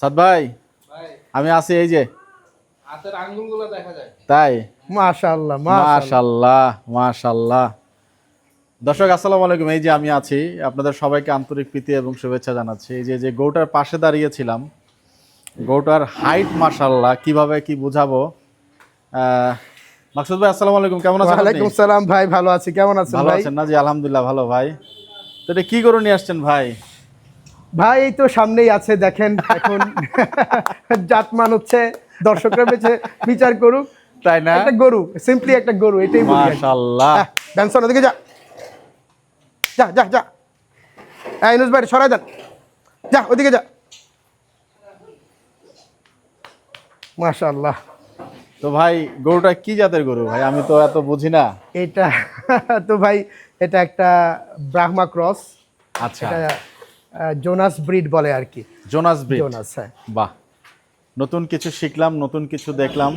সাদ ভাই, আমি আছি এই যে। হাতের আঙ্গুলগুলো দেখা যায়। তাই? মাশাআল্লাহ মাশাআল্লাহ মাশাআল্লাহ। দর্শক আসসালামু আলাইকুম। এই যে আমি আছি, আপনাদের সবাইকে আন্তরিক প্রীতি এবং শুভেচ্ছা জানাচ্ছি। এই যে গরুটার পাশে দাঁড়িয়েছিলাম, গরুটার হাইট মাশাআল্লাহ, কিভাবে কি বুঝাবো। মাকসুদ ভাই আসসালামু আলাইকুম, কেমন আছেন? ওয়ালাইকুম সালাম ভাই, ভালো আছি। কেমন আছেন ভালো ভাই? আছেন না? জি আলহামদুলিল্লাহ ভালো ভাই। তো এটা কি গরু নিয়ে আসছেন ভাই? ভাই এই তো সামনেই আছে, দেখেন এখন জাতমান হচ্ছে, দর্শকরা বিচার করুক। তাই না? একটা গরু, সিম্পলি একটা গরু, এটাই বলি। মাশাআল্লাহ। বেনসন ওদিকে যা যা যা যা। এই ইউনুস ভাই সরাই দেন, যা ওদিকে যা। মাশাআল্লাহ। তো ভাই গরুটা কি জাতের গরু ভাই? আমি তো এত বুঝি না। এটা তো ভাই, এটা একটা ব্রাহ্মা ক্রস। আচ্ছা, এটা জোনাস ব্রিড বলে আর কি। Jonas breed. জোনাস, হ্যাঁ। বাহ, নতুন কিছু শিখলাম, নতুন কিছু দেখলাম।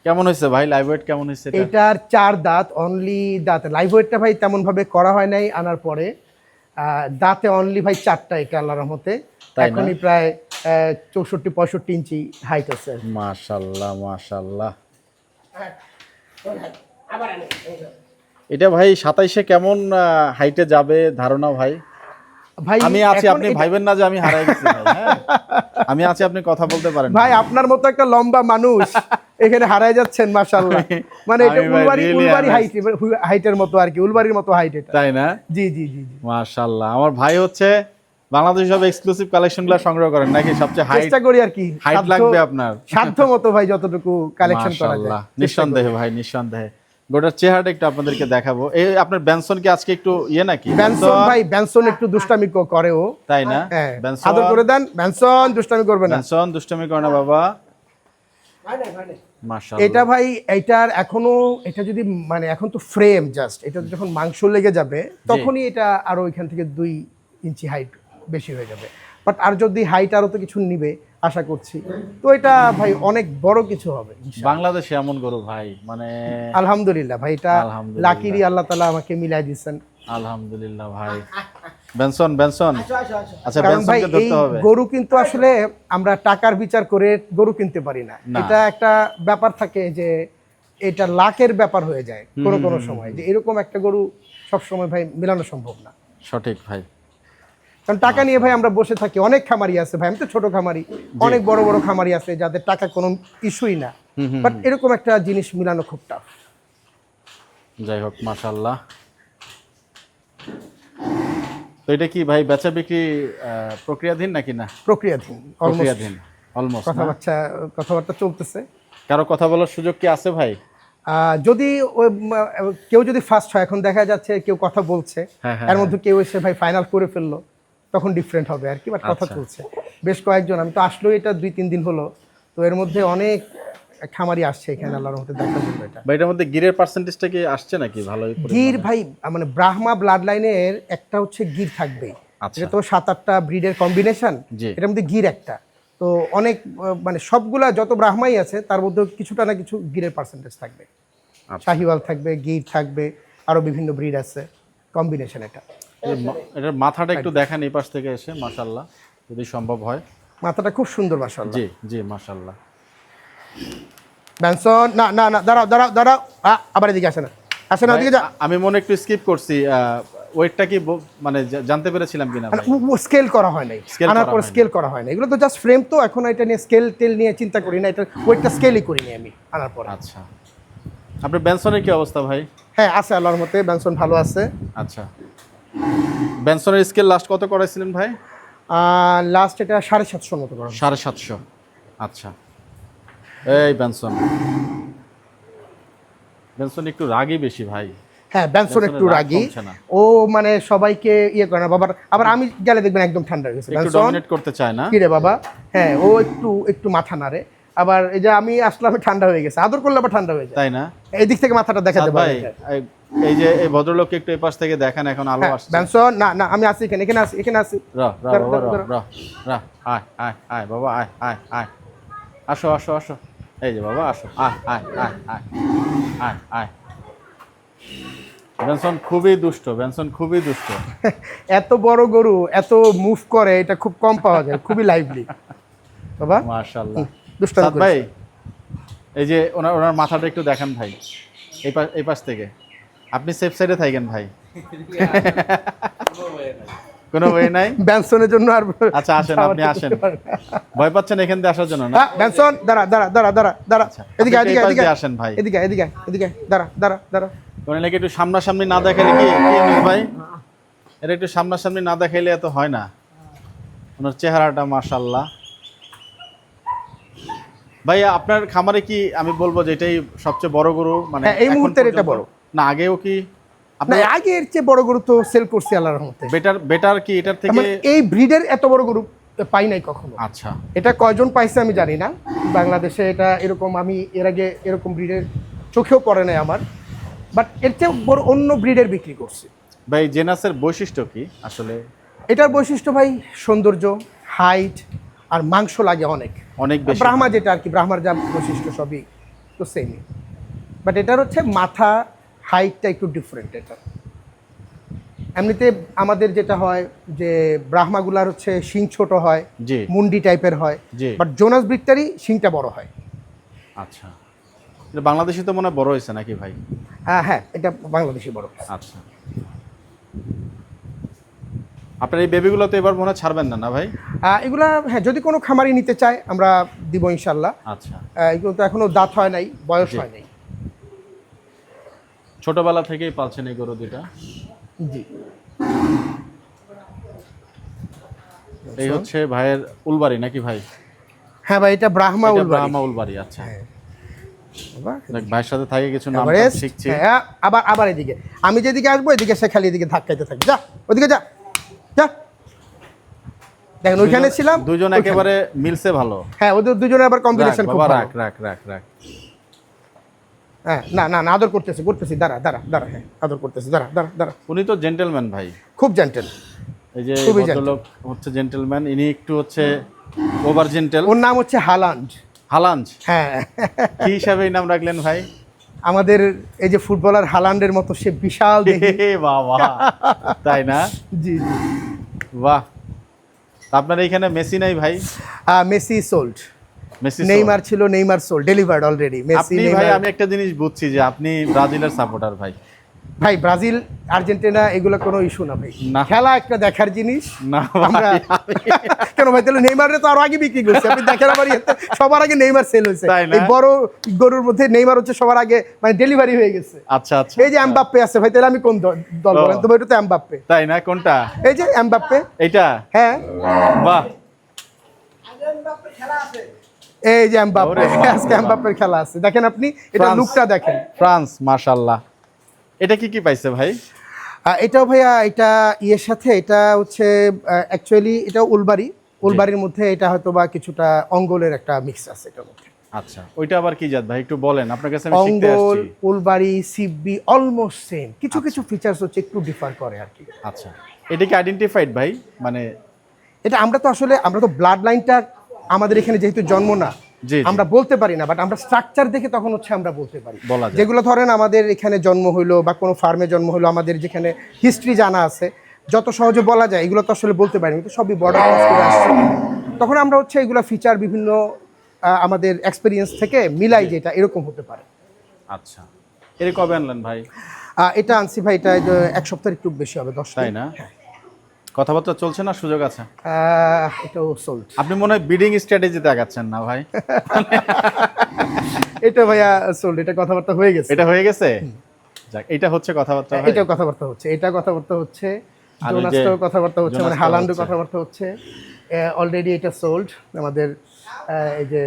কেমন হয়েছে ভাই? লাইভ ওয়েট কেমন হয়েছে এটা? এটার 4 দাঁত, অনলি দাঁতে। লাইভ ওয়েটটা ভাই তেমন ভাবে করা হয় নাই আনার পরে। দাঁতে অনলি ভাই 4টা, এটা আল্লাহর রহমতে। তাই না? এখনই প্রায় 64-65 ইঞ্চি হাইট আছে। মাশাআল্লাহ মাশাআল্লাহ। এটা ভাই 27-এ কেমন হাইটে যাবে ধারণা ভাই? ভাই আমি আছি, এখন আপনি ভাইবেন না যে আমি হারাই গেছি ভাই। হ্যাঁ, আমি আছি, আপনি কথা বলতে পারেন। ভাই আপনার মতো একটা লম্বা মানুষ এখানে হারায় যাচ্ছেন মাশাআল্লাহ। মানে এটা আমি ভাই really উলবাড়ি honest। হাইটের মতো আর কি, উলবাড়ির মতো হাইট এটা। তাই না? জি জি জি জি। মাশাআল্লাহ। আমার ভাই হচ্ছে বাংলাদেশ সব এক্সক্লুসিভ কালেকশনগুলো সংগ্রহ করেন নাকি? সবচেয়ে হাইট চেষ্টা করি আর কি, হাইট লাগবে আপনার। সাধ্য মতো ভাই যতটুকু কালেকশন করা যায়। মাশাআল্লাহ, নিঃসন্দেহে ভাই নিঃসন্দেহে। গোটার চেহারাটা একটু আপনাদেরকে দেখাবো। এই আপনার বেনসন কি আজকে একটু ইয়ে নাকি? বেনসন ভাই, বেনসন একটু দুষ্টামি করে ও। তাই না? হ্যাঁ, বেনসন আদর করে দেন। বেনসন দুষ্টামি করবে না। বেনসন দুষ্টামি করে না বাবা। মাশাআল্লাহ। এটা ভাই, এইটার এখনো, এটা যদি মানে এখন তো ফ্রেম জাস্ট, এটা যখন মাংস লেগে যাবে তখনই এটা আরো এখান থেকে 2 ইঞ্চি হাইট বেশি হয়ে যাবে। বাট আর যদি হাইট আরো তো কিছু নিবে আশা করছি, তো এটা ভাই অনেক বড় কিছু হবে ইনশাআল্লাহ। বাংলাদেশে এমন গরু ভাই, মানে আলহামদুলিল্লাহ ভাই, এটা আলহামদুলিল্লাহ। লাকিরি আল্লাহ তাআলা আমাকে মিলাই দিয়েছেন। আলহামদুলিল্লাহ ভাই। বেনসন বেনসন আচ্ছা, কারণ ভাই বেনসনকে এই ধরতে হবে। গরু কিন্তু আসলে আমরা টাকার বিচার করে গরু কিনতে পারি না। এটা একটা ব্যাপার থাকে যে এটা লাখের ব্যাপার হয়ে যায় কোনো কোনো সময়, যে এরকম একটা গরু সব সময় ভাই মেলানো সম্ভব না। সঠিক ভাই। কারণ টাকা নিয়ে ভাই আমরা বসে থাকি, অনেক খামারি আছে ভাই, আমি তো ছোট খামারি, অনেক বড় বড় খামারি আছে যাদের টাকা কোনো ইস্যুই না। বাট এরকম একটা জিনিস মিলানো খুব টাফ। যাই হোক মাশাআল্লাহ। তো এটা কি ভাই বেচা বিক্রি প্রক্রিয়াধীন নাকি? না প্রক্রিয়াধীন, প্রক্রিয়াধীন অলমোস্ট। কথাবার্তা চলতেছে। কারো কথা বলার সুযোগ কি আছে ভাই? যদি কেউ যদি ফার্স্ট হয়, এখন দেখা যাচ্ছে কেউ কথা বলছে, এর মধ্যে কেউ এসে ভাই ফাইনাল করে ফেললো, তখন ডিফারেন্ট হবে আর কি। বাট কথা চলছে বেশ কয়েকজন, আমি তো আসলো এটা 2-3 দিন হলো, তো এর মধ্যে অনেক খামারি আসছে এখানে আল্লাহর রহমতে দেখার জন্য। এটা ভাই এটার মধ্যে গিরের পার্সেন্টেজটা কি আসছে নাকি ভালোই? গির ভাই মানে ব্রাহ্মা ব্লাড লাইনের একটা হচ্ছে গির থাকবে। এটা তো 7-8টা ব্রিডের কম্বিনেশন, এটার মধ্যে গির একটা। তো অনেক মানে সবগুলা যত ব্রাহ্মাই আছে তার মধ্যে কিছুটা না কিছু গিরের পার্সেন্টেজ থাকবে। শাহিওয়াল থাকবে, গির থাকবে, আরো বিভিন্ন ব্রিড আছে, কম্বিনেশন এটা। এটার মাথাটা একটু দেখান এই পাশ থেকে এসে, মাশাআল্লাহ যদি সম্ভব হয়। মাথাটা খুব সুন্দর মাশাআল্লাহ। জি জি মাশাআল্লাহ। বেনসন না না না, দাঁড়াও দাঁড়াও দাঁড়াও, আবার এদিকে আসে না, আসে না ওদিকে যা। আমি মনে একটু স্কিপ করছি, ওয়েটটা কি মানে জানতে পেরেছিলাম কিনা ভাই? স্কেল করা হয় নাই, আনার পর স্কেল করা হয় না, এগুলো তো জাস্ট ফ্রেম। তো এখন এটা নিয়ে স্কেল টেল নিয়ে চিন্তা করি না, এটা ওয়েটটা স্কেলই করিনি আমি আনার পর। আচ্ছা, আপনার বেনসনের কি অবস্থা ভাই? হ্যাঁ আছে আল্লাহর মতে, বেনসন ভালো আছে। আচ্ছা, বেনসনের স্কেল লাস্ট কত করাইছিলেন ভাই? লাস্ট এটা 750 মতো করা। 750। আচ্ছা, এই বেনসন বেনসন একটু রাগী বেশি ভাই। হ্যাঁ বেনসন একটু রাগী, ও মানে সবাইকে ইয়ে করে না বাবা। আবার আমি গেলে দেখবেন একদম ঠান্ডা হয়ে গেছে, একটু ডমিনেট করতে চায় না। কি রে বাবা? হ্যাঁ ও একটু একটু মাথা নাড়ে, আবার এই যে আমি আসলাম ঠান্ডা হয়ে গেছে, আদর করলে আবার ঠান্ডা হয়ে যায়। তাই না? এই দিক থেকে মাথাটা দেখাতে ভাই পারে। এই যে এই ভদ্রলোককে একটু এই পাশ থেকে দেখেন, এখন আলো আসছে। বেনসন না না, আমি আছি এখানে, এখানে আছি, এখানে আছি। র র র র আয় আয় আয় বাবা, আয় আয় আয়, আসো আসো আসো, এই যে বাবা আসো, আয় আয় আয় আয় আয় আয়। বেনসন খুবই দুষ্ট, বেনসন খুবই দুষ্ট। এত বড় গরু এত মুভ করে, এটা খুব কম পাওয়া যায়, খুবই লাইভলি। বাবা মাশাআল্লাহ। দুষ্টামি সাদ ভাই, এই যে ওনার মাথাটা একটু দেখান ভাই, এই পাশ থেকে। আপনি সেফ সাইডে থাকেন ভাই। কোনো ওয়ে নাই। ব্যানসনের জন্য আর আচ্ছা আসেন, আপনি আসেন। ভয় পাচ্ছেন এখান থেকে আসার জন্য না? ব্যানসন দাঁড়া দাঁড়া দাঁড়া দাঁড়া দাঁড়া, এদিকে আপনি এদিকে এই পাশ এদিকে দিয়ে আসেন ভাই। এদিকে এদিকে এদিকে দাঁড়া দাঁড়া দাঁড়া। ওনাকে একটু সামনাসামনি না দেখালে কি কি ভাই, এটা একটু সামনাসামনি না দেখাইলে এত হয় না। ওনার চেহারাটা মাশাআল্লাহ। ভাই আপনার খামারে কি আমি বলবো যে এটাই সবচেয়ে বড় গরু, মানে এই মুহূর্তের এটা বড় না? আগেও কি না, আপনার আগের চেয়ে বড় গরু তো সেল করছি আল্লাহর রহমতে। বেটার কি এটার থেকে? মানে এই ব্রিডের এত বড় গরু পাই নাই কখনো। আচ্ছা, এটা কয়জন পাইছে আমি জানি না, বাংলাদেশে এটা এরকম আমি এর আগে এরকম ব্রিডের চোখেও পড়ে নাই আমার, বাট এর চেয়ে বড় অন্য ব্রিডের বিক্রি করছি। ভাই জেনাসের বৈশিষ্ট্য কি আসলে? এটার বৈশিষ্ট্য ভাই সৌন্দর্য, হাইট আর মাংস লাগে অনেক অনেক বেশি। ব্রাহ্মা যেটা আর কি, ব্রাহ্মার যা বৈশিষ্ট্য সবই তো সেমই, বাট এটার হচ্ছে মাথা হাইটটা একটু ডিফারেন্ট। এটা এমনিতে আমাদের যেটা হয় যে ব্রাহ্মাগুলার হচ্ছে শিং ছোট হয়, জি মুন্ডি টাইপের হয়, জি। বাট জোনাস ব্রিডটারই শিংটা বড় হয়। আচ্ছা, এটা বাংলাদেশে তো মনে হয় বড় হয়েছে নাকি ভাই? হ্যাঁ, এটা বাংলাদেশি বড়। আচ্ছা, আপনার এই বেবিগুলো তো এবার মনে হয় ছাড়বেন না, না ভাই? এগুলা হ্যাঁ, যদি কোনো খামারি নিতে চায় আমরা দিব ইনশাল্লাহ। আচ্ছা, এগুলো তো এখনো দাঁত হয় নাই, বয়স জি। হয় নাই। ছোটবেলা থেকেই পালছেন এই গরু দুইটা? জি। এই হচ্ছে ভাইয়ের উলবাড়ি নাকি ভাই? হ্যাঁ ভাই, এটা ব্রাহ্মা এটা উলবাড়ি। ব্রাহ্মা উলবাড়ি। আচ্ছা, বাবা, দেখ ভাইয়ের সাথে থাকে কিছু নাম এভারেস্ট। শিখছি। হ্যাঁ, আবার এদিকে আমি যেদিকে আসবো এদিকে সে খালি এদিকে ধাক্কাইতে থাকে। যা ওদিকে যা যা। দেখেন ওইখানে ছিলাম, দুজন ওইখানে। একেবারে মিলছে ভালো। হ্যাঁ, ওদের দুজনের আবার কম্বিনেশন খুব বাবা, ভালো। রাখ রাখ রাখ রাখ। হ্যাঁ, না আদর করতেছি, দাঁড়া হ্যাঁ, আদর করতেছি, দাঁড়া। উনি তো জেন্টেলম্যান ভাই, খুব জেন্টেল। এই যে খুবই ভদ্রলোক হচ্ছে জেন্টেলম্যান, ইনি একটু হচ্ছে ওভার জেন্টেল। ওর নাম হচ্ছে হালান্ড। হালাঞ্জ? হ্যাঁ। কি হিসাবে এই নাম রাখলেন ভাই? আমাদের এই যে ফুটবলার হালান্ডের মতো সে বিশাল দেহি। হে বাবা, তাই না? জি। বাহ। আপনার এইখানে মেসি নাই ভাই? Messi sold. মেসি নেইমার ছিল, Neymar sold, delivered already. Messi আপনি ভাই, আমি একটা জিনিস বুঝছি যে আপনি ব্রাজিলের সাপোর্টার ভাই। ভাই ব্রাজিল আর্জেন্টিনা এগুলো কোনো ইস্যু না ভাই, না। খেলা একটা দেখার জিনিস। না আমরা কেন ভাই, তাহলে নেইমারে তো আরো আগে বিক্রি করছে, আপনি দেখেন আমার সবার আগে নেইমার সেল হয়েছে। তাই না? এই বড় গরুর মধ্যে নেইমার হচ্ছে সবার আগে, মানে ডেলিভারি হয়ে গেছে। আচ্ছা আচ্ছা। এই যে এমবাপ্পে আছে ভাই, তাহলে আমি কোন দল বলেন তো ভাই? এটা তো এমবাপ্পে। তাই না? কোনটা? এই যে এমবাপ্পে। এইটা? হ্যাঁ, বাহ। এই যে এমবাপ্পে, ওরে বাপ রে আজকে বাপ। এমবাপ্পের খেলা আছে, দেখেন আপনি এটা ফ্রান্স। লুকটা দেখেন। ফ্রান্স, মাশাআল্লাহ। এটা কি পাইছে ভাই? এটাও ভাইয়া, এটা ইয়ের সাথে, এটা হচ্ছে অ্যাকচুয়ালি এটা উলবাড়ির মধ্যে, এটা হয়তো বা কিছুটা অঙ্গলের একটা মিক্স আছে এটার মধ্যে। আচ্ছা, ওইটা আবার কি জাত ভাই একটু বলেন, আপনার কাছে আমি শিখতে অঙ্গল, আসছি। উলবাড়ি, সিববি অলমোস্ট সেম, কিছু ফিচার্স হচ্ছে একটু ডিফার করে আর কি। আচ্ছা, এটা কি আইডেন্টিফাইড ভাই? মানে এটা আমরা তো ব্লাড লাইনটা আমাদের এখানে যেহেতু জন্ম না, জি, জি। আমরা বলতে পারি না, বাট আমরা স্ট্রাকচার দেখে তখন হচ্ছে আমরা বলতে পারি। বলা যায়। যেগুলো ধরেন আমাদের এখানে জন্ম হইলো বা কোনো ফার্মে জন্ম হলো, আমাদের যেখানে হিস্ট্রি জানা আছে, যত সহজে বলা যায় এগুলো তো আসলে বলতে পারি না, কিন্তু সবই বর্ডার ক্রস করে আসছে। তখন আমরা হচ্ছে এগুলো ফিচার বিভিন্ন আমাদের এক্সপেরিয়েন্স থেকে মিলাই, যেটা এরকম হতে পারে। আচ্ছা, এর কবে আনলেন ভাই? এটা আনছি ভাই, এটা এক সপ্তাহের একটু বেশি হবে, 10 তাই না? কথাবার্তা চলছে না, সুযোগ আছে? এটাও সোল্ড। আপনি মনে হয় বিডিং স্ট্র্যাটেজিতে আগাচ্ছেন না ভাই? এটা ভাইয়া সোল্ড, এটা কথাবার্তা হয়ে গেছে। এটা হয়ে গেছে? যাক, এটা হচ্ছে কথাবার্তা ভাই? এটাও কথাবার্তা হচ্ছে, এটা কথাবার্তা হচ্ছে, আর ওই যে জোনাসটাও কথাবার্তা হচ্ছে, মানে জোনাসটাও হালান্ডও হচ্ছে। কথাবার্তা হচ্ছে। অলরেডি এটা সোল্ড আমাদের, এই যে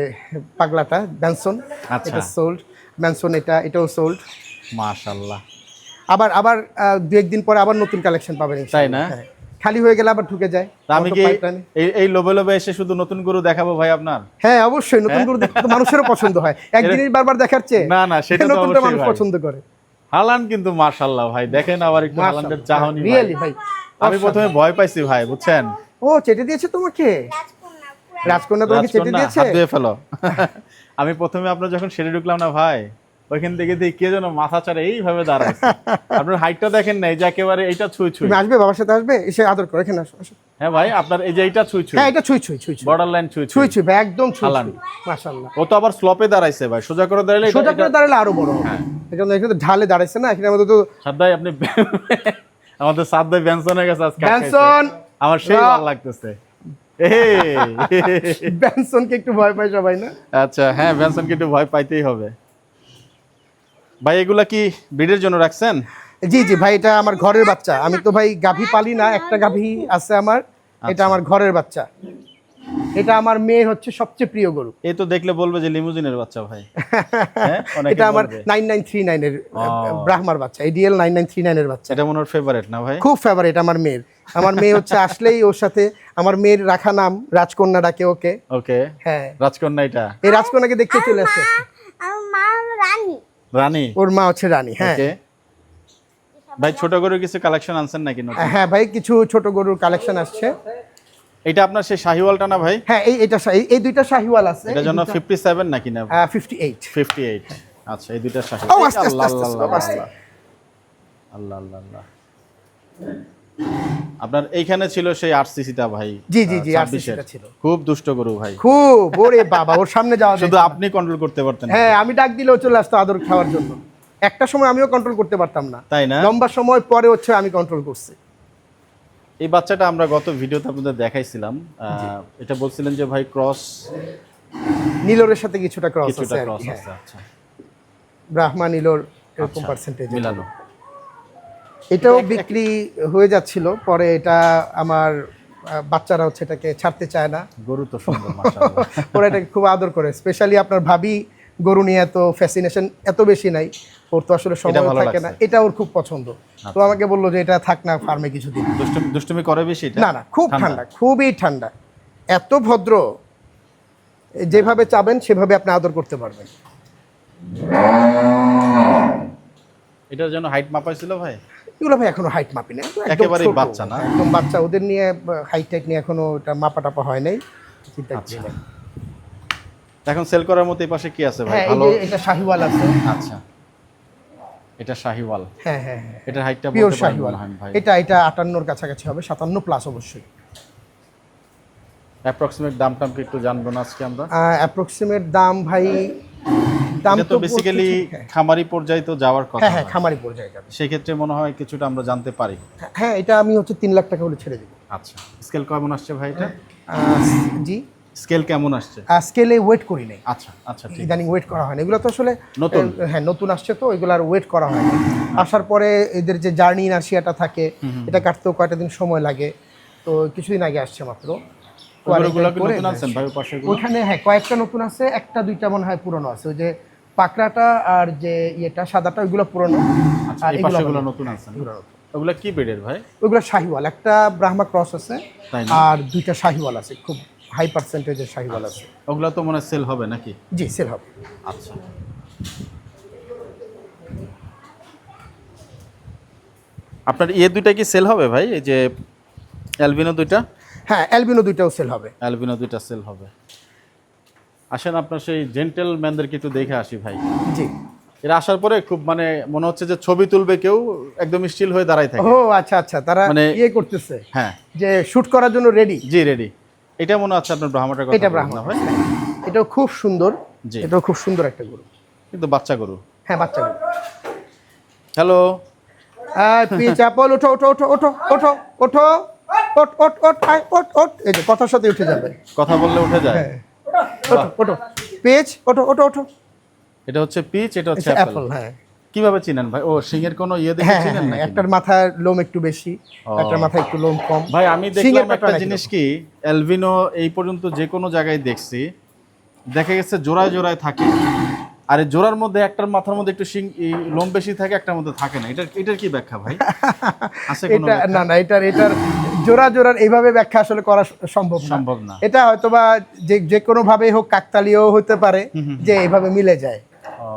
পাগলাটা ব্যানসন, আচ্ছা। এটা সোল্ড। ব্যানসন এটাও সোল্ড। মাশাআল্লাহ। আবার দু একদিন পরে আবার নতুন কালেকশন পাবেন ইনশাআল্লাহ। তাই না? হ্যাঁ, খালি হয়ে গেলে আবার ঢুকে যায়। তা আমি কি এই লোভে লোভে এসে শুধু নতুন গরু দেখাবো ভাই আপনার? হ্যাঁ, অবশ্যই নতুন গরু দেখতে তো মানুষেরও পছন্দ হয়, একদিনই বারবার দেখার চেয়ে। না, সেটা তো নতুনটা অবশ্যই মানুষ ভাই। পছন্দ করে। হালান্ড কিন্তু মাশাআল্লাহ ভাই, দেখেন আবার একটু হালান্ডের চাহনি ভাই। রিয়েলি ভাই, আমি প্রথমে ভয় পাইছি ভাই, বুঝছেন? ও চেটে দিয়েছে তোমাকে? রাজকন্যা তোমাকে চেটে রাজকন্যা, দিয়েছে? হাত ধুয়ে ফেলো। আমি প্রথমে আপনার যখন সেরে ঢুকলাম না ভাই, ওইখান থেকে দেখি কে যেন মাথা চারে এইভাবে দাঁড়ায়। আপনার হাইটটা দেখেন না, এই যে একেবারে এইটা ছুঁই ছুঁই। তুমি আসবে, বাবার সাথে আসবে, এসে আদর করো, এখানে আসো। হ্যাঁ ভাই, আপনার এই যে এইটা ছুঁই ছুঁই, হ্যাঁ এটা ছুঁই ছুঁই ছুঁই ছুঁই বর্ডার লাইন ছুঁই ছুঁই ছুঁই। ছুঁই ভাই, একদম ছুঁই হালান। ছুঁই, মাশাআল্লাহ। ও তো আবার স্লপে দাঁড়াইছে ভাই, সোজা করে দাঁড়ালে সোজা করে দাঁড়ালে আরো বড় হবে। হ্যাঁ। এখানে এখানে তো ঢালে দাঁড়াইছে না, এখানে আমাদের তো সাদ ভাই আপনি আমাদের সাদ ভাই ব্যঞ্জন হয়ে গেছে আজকে। ব্যানসন, আমার সেই ভালো লাগতেছে। এই ব্যানসনকে একটু ভয় পায় সবাই না? আচ্ছা হ্যাঁ, ব্যঞ্জনকে একটু ভয় পাইতেই হবে। ভাই এগুলা কি ব্রিডের জন্য রাখছেন? জি জি ভাই, এটা আমার ঘরের বাচ্চা। আমি তো ভাই গাভী পালি না, একটা গাভী আছে আমার, এটা আমার ঘরের বাচ্চা। এটা আমার মেয়ের হচ্ছে সবচেয়ে প্রিয় গরু। এই তো দেখলে বলবে যে লিমুজিনের বাচ্চা ভাই। হ্যাঁ, অনেকে এটা আমার বলবে। 9939 এর ব্রাহ্মার বাচ্চা, এডিএল 9939 এর বাচ্চা। এটা মনে হয় ফেভারিট না ভাই? খুব ফেভারিট আমার মেয়ের। আমার মেয়ে হচ্ছে আসলেই ওর সাথে, আমার মেয়ের রাখা নাম রাজকন্যা ডাকে ওকে। ওকে, হ্যাঁ, রাজকন্যা এটা। এই রাজকন্যাকে দেখতে চলে আসছে। আমার মা রানী। রানী। ওর মা হচ্ছে রানী। হ্যাঁ ওকে ভাই, ছোট গরুর কিছু কালেকশন আনছেন নাকি নতুন? হ্যাঁ ভাই, কিছু ছোট গরুর কালেকশন আসছে। এটা আপনার সেই শাহিওয়ালটা না ভাই? হ্যাঁ এই দুইটা শাহিওয়াল আছে। এটার জন্য 57 নাকি না? 58। 58। আচ্ছা, এই দুইটা ও শাহিওয়াল। আস্তে আস্তে আস্তে আস্তে, আস্তে। আল্লাহ আল্লাহ আল্লাহ। আপনার এইখানে ছিল সেই আরসিসিটা ভাই। জি জি জি, 26 আরসিসিটা ছিল। খুব দুষ্ট গরু ভাই। খুব, ওরে বাবা, ওর সামনে যাওয়া যায় শুধু না। আপনি কন্ট্রোল করতে পারতেন। হ্যাঁ, আমি ডাক দিলেও চলে আসতো আদর খাওয়ার জন্য। একটা সময় আমিও কন্ট্রোল করতে পারতাম না, তাই না? লম্বা সময় পরে হচ্ছে আমি কন্ট্রোল করছি। এই বাচ্চাটা আমরা গত ভিডিওতে আপনাদের দেখাইছিলাম। এটা বলছিলেন যে ভাই ক্রস, নীলরের সাথে কিছুটা ক্রস কিছুটা আছে আর ক্রস কি। হ্যাঁ, আছে। আচ্ছা, ব্রাহ্মা নীলর এরকম আচ্ছা, পার্সেন্টেজ মিলানো। এটাও বিক্রি হয়ে যাচ্ছিল, পরে এটা আমার বাচ্চারা হচ্ছে এটাকে ছাড়তে চায় না। গরু তো সুন্দর মাশাআল্লাহ। ওরা এটাকে খুব আদর করে, স্পেশালি আপনার ভাবি গরু নিয়ে এত ফ্যাসিনেশন এত বেশি নাই, ওর তো আসলে সময় ভালো থাকে না, লাগছে। এটা ওর খুব পছন্দ। তো আমাকে বললো যে এটা থাক না ফার্মে কিছুদিন। দুষ্টুমি করে বেশি এটা? না না, খুব ঠান্ডা, খুবই ঠান্ডা, এত ভদ্র, যেভাবে চাবেন সেভাবে আপনি আদর করতে পারবেন। এটার জন্য হাইট মাপাইছিল ভাই? এগুলো ভাই এখনো হাইট মাপি না, একদম একেবারেই ছোট, বাচ্চা না? একদম বাচ্চা, ওদের নিয়ে হাইট টাইট নিয়ে এখনো এটা মাপা টাপা হয় নাই, চিন্তা আচ্ছা। করি নাই। এখন সেল করার মতো এই পাশে কি আছে ভাই? হ্যাঁ, এই ভালো। যে এটা শাহিওয়াল আছে। আচ্ছা, এটা শাহিওয়াল। হ্যাঁ হ্যাঁ হ্যাঁ, এটার হাইটটা পিওর বলতে পারবেন শাহিওয়াল। না ভাই? এটা 58-র কাছাকাছি হবে, 57 প্লাস অবশ্যই। অ্যাপ্রক্সিমেট দামটা কি একটু জানবো না আজকে আমরা? অ্যাপ্রক্সিমেট দাম ভাই, দাম এটা তো বেসিক্যালি খামারি পর্যায়ে তো যাওয়ার কথা। হ্যাঁ হ্যাঁ, হয়। খামারি পর্যায়ে যাবে। সেই ক্ষেত্রে মনে হয় কিছুটা আমরা জানতে পারি। হ্যাঁ, এটা আমি হচ্ছে 3 লাখ টাকা হলে ছেড়ে দেবো। আচ্ছা, স্কেল কেমন আসছে ভাই এটা? জি, স্কেল কেমন আসছে? স্কেলে ওয়েট করি নাই, আচ্ছা আচ্ছা, ঠিক। ইদানিং ওয়েট করা হয় না, এগুলো তো আসলে নতুন। হ্যাঁ নতুন আসছে তো, এগুলো আর ওয়েট করা হয় না। আসার পরে এদের যে জার্নি ইনার্সিয়াটা থাকে, এটা কাটতেও কয়টা দিন সময় লাগে, তো কিছুদিন আগে আসছে মাত্র। গরুগুলো কি নতুন আনছেন ভাই পাশে? ওখানে হ্যাঁ কয়েকটা নতুন আছে, একটা দুইটা মনে হয় পুরনো আছে। ওই যে পাকড়াটা আর যে ইয়েটা সাদাটা, ওইগুলো পুরনো। আচ্ছা, আর এই এগুলো পাশেগুলো ভালো। নতুন আনছেন? এগুলো নতুন। ওগুলা কি ব্রিডের ভাই? ওইগুলো শাহিওয়াল, একটা ব্রাহ্মা ক্রস আছে তাই না? আর দুইটা শাহিওয়াল আছে, খুব হাই পার্সেন্টেজের শাহিওয়াল আছে। ওগুলা তো মনে সেল হবে নাকি? জি, সেল হবে। আচ্ছা, আপনার ইয়ে দুইটা কি সেল হবে ভাই? এই যে অ্যালবিনো দুইটা? হ্যাঁ, অ্যালবিনো দুইটাও সেল হবে। অ্যালবিনো দুইটা সেল হবে। আসেন আপনার সেই জেন্টেলম্যানদেরকে একটু দেখে আসি ভাই। জি। এরা আসার পরে খুব মানে মনে হচ্ছে যে ছবি তুলবে কেউ, একদম স্টিল হয়ে দাঁড়ায় থাকে। ও আচ্ছা আচ্ছা, তারা মানে- ইয়ে করতেছে, হ্যাঁ, যে শুট করার জন্য রেডি। জি রেডি। এটা মনে হচ্ছে আপনার ব্রাহ্মাটার কথা এটা বললেন ব্রাহ্মা না ভাই? এটাও খুব সুন্দর, জি। এটাও খুব সুন্দর একটা গরু। কিন্তু বাচ্চা গরু। হ্যাঁ, বাচ্চা গরু। হ্যালো, পিচ অ্যাপল, ওঠো ওঠো ওঠো ওঠো ওঠো ওঠো, ওঠ ওঠ ওঠ আয়, ওঠ ওঠ, এই যে কথার সাথে উঠে যাবে। কথা বললে উঠে যায়। হ্যাঁ, ওঠো ওঠো, পেজ ওঠো ওঠো ওঠো। এটা হচ্ছে পিচ, এটা হচ্ছে অ্যাপল, অ্যাপল। হ্যাঁ কিভাবে চিনেন ভাই? ও সিংহের কোনো ইয়ে দেখে হ্যাঁ চিনেন হ্যাঁ, নাকি? একটার মাথার লোম একটু বেশি, একটার মাথায় একটু লোম কম। ভাই আমি সিংহের দেখলাম একটা pattern একই জিনিস রকম। কি, অ্যালবিনো এই পর্যন্ত যে কোনো জায়গায় দেখছি, দেখা গেছে জোড়ায় জোড়ায় থাকে, আর এই জোড়ার মধ্যে একটার মাথার মধ্যে একটু লোম বেশি থাকে, একটার মধ্যে থাকে না। এটার কি ব্যাখ্যা ভাই? আছে কোনো এটা ব্যাখ্যা? না না, এটার জোড়ার এইভাবে ব্যাখ্যা আসলে করা সম্ভব না। সম্ভব না। এটা হয়তোবা যে কোনো ভাবে হোক, কাকতালীয় হতে পারে যে এইভাবে মিলে যায়। ও,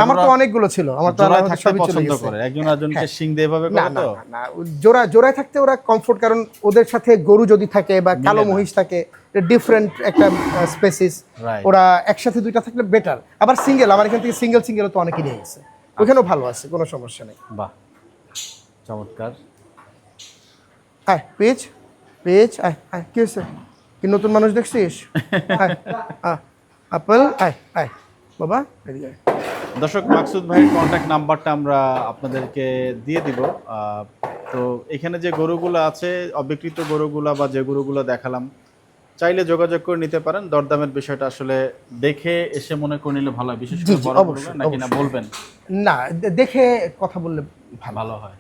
আমার তো অনেকগুলো ছিল, আমার তো জোড়ায় আল্লাহর থাকতে সবই চলে পছন্দ গেছে। করে, একজন আরেকজনকে শিং দিয়ে এভাবে না করে না তো। না, না, জোড়ায় থাকতে ওরা কমফোর্ট, কারণ ওদের সাথে গরু যদি থাকে বা কালো না। মহিষ থাকে, ডিফারেন্ট একটা স্পেসিস, Right. ওরা একসাথে দুইটা থাকলে বেটার। আবার সিঙ্গেল, আমার এখান থেকে সিঙ্গেল তো অনেকে নিয়ে গেছে, ওখানেও ভালো আছে, কোনো সমস্যা নেই। বাহ, চমৎকার। হ্যাঁ, পেজ পেজ আয় আয় কি হয়েছে কি নতুন মানুষ দেখছিস আয় আপেল আয় আয় বাবা এদিকে আয়। দর্শক, মাকসুদ ভাইয়ের কন্ট্যাক্ট নাম্বারটা আমরা আপনাদেরকে দিয়ে দিব। তো এখানে যে গরুগুলো আছে, অবিকৃত গরুগুলা বা যে গরুগুলো দেখালাম, চাইলে যোগাযোগ করে নিতে পারেন। দরদামের বিষয়টা আসলে দেখে এসে মনে করে নিলে ভালো হয়, বিশেষ জি, করে জি, বড় অবশ্যই, গরু নাকি না অবশ্যই। বলবেন না দেখে কথা বললে ভালো হয়।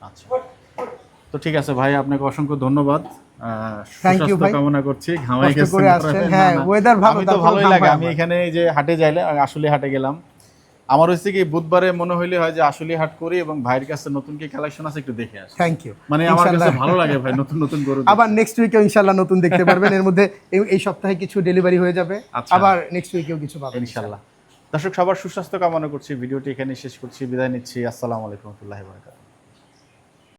আচ্ছা, তো ঠিক আছে ভাই, আপনাকে অসংখ্য ধন্যবাদ। Thank you সুস্বাস্থ্য ভাই। কামনা করছি। ঘামাই কষ্ট গেছেন করে না, আসছেন, না, হ্যাঁ, না। weather ভালো, আমি তো তারপরেও ভালোই ঘাম লাগে। হয় আমি আমার। এখানে এই যে হাটে যাইলে, আসলে হাটে গেলাম, আমার হচ্ছে কি বুধবারে মনে হইলে হয় যে আসলে হাট করি এবং ভাইয়ের কাছে নতুন কি কালেকশন আছে একটু দেখে আসি। থ্যাংক ইউ মানে আমার কাছে ভালো লাগে ভাই নতুন নতুন গরু দেখতে। আবার নেক্সট উইকেও ইনশাল্লাহ নতুন দেখতে পারবেন। এর মধ্যে এই সপ্তাহে কিছু ডেলিভারি হয়ে যাবে, আচ্ছা। আবার নেক্সট উইকেও কিছু পাবেন ইনশাআল্লাহ। দর্শক, সবার সুস্বাস্থ্য কামনা করছি। ভিডিওটি এখানে শেষ করছি, বিদায় নিচ্ছি। আসসালামু আলাইকুম ওয়া রাহমাতুল্লাহি ওয়া বারাকাতুহু।